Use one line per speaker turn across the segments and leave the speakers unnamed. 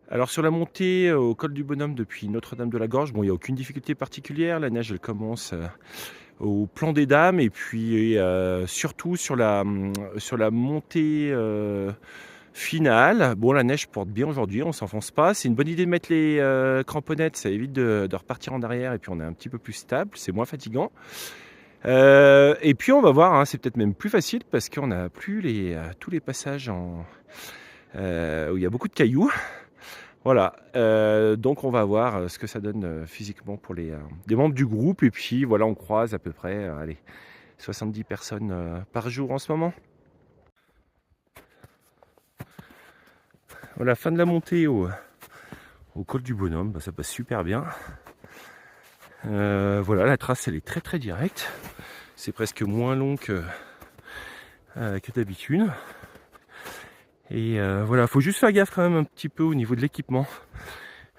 Alors sur la montée au col du Bonhomme depuis Notre-Dame de la Gorge, bon, il y a aucune difficulté particulière. La neige, elle commence, au plan des Dames et puis, surtout sur la montée, finale. Bon, la neige porte bien aujourd'hui, on s'enfonce pas. C'est une bonne idée de mettre les, cramponnettes, ça évite de repartir en arrière et puis on est un petit peu plus stable, c'est moins fatigant. Et puis on va voir, hein, c'est peut-être même plus facile parce qu'on n'a plus tous les passages où il y a beaucoup de cailloux. Voilà, donc on va voir, ce que ça donne, physiquement pour les membres du groupe et puis voilà, on croise à peu près, allez, 70 personnes, par jour en ce moment. Voilà, fin de la montée au col du Bonhomme, bah, ça passe super bien. Voilà, la trace elle est très très directe. C'est presque moins long que d'habitude. Et voilà, faut juste faire gaffe quand même un petit peu au niveau de l'équipement.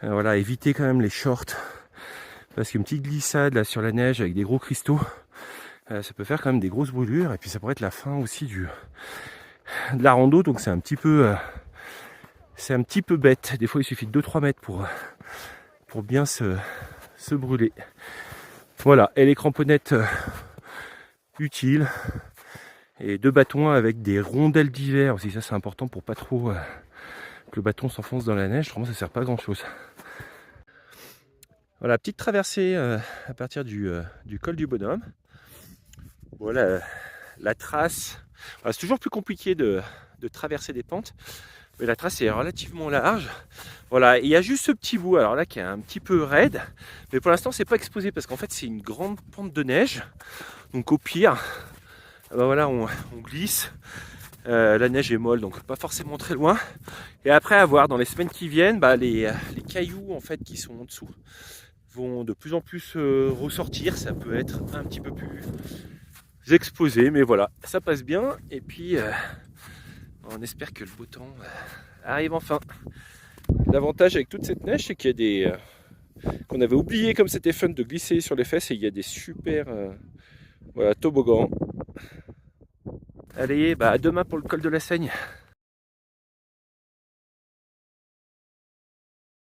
Voilà, éviter quand même les shorts. Parce qu'une petite glissade là sur la neige avec des gros cristaux, ça peut faire quand même des grosses brûlures. Et puis ça pourrait être la fin aussi de la rando. Donc c'est un petit peu bête. Des fois il suffit de 2-3 mètres pour bien se brûler. Voilà, et les cramponnettes utiles. Et 2 bâtons avec des rondelles d'hiver aussi, ça c'est important pour pas trop que le bâton s'enfonce dans la neige, autrement ça sert pas à grand chose. Voilà, petite traversée à partir du col du Bonhomme. Voilà, la trace, voilà, c'est toujours plus compliqué de traverser des pentes, mais la trace est relativement large. Voilà, il y a juste ce petit bout, alors là qui est un petit peu raide, mais pour l'instant c'est pas exposé parce qu'en fait c'est une grande pente de neige, donc au pire, ben voilà, on glisse. La neige est molle, donc pas forcément très loin. Et après, à voir, dans les semaines qui viennent, bah, les cailloux en fait qui sont en dessous vont de plus en plus ressortir. Ça peut être un petit peu plus exposé, mais voilà, ça passe bien. Et puis, on espère que le beau temps arrive enfin. L'avantage avec toute cette neige, c'est qu'il y a des qu'on avait oublié comme c'était fun de glisser sur les fesses, et il y a des super voilà, toboggans. Allez, bah à demain pour le col de la Seigne.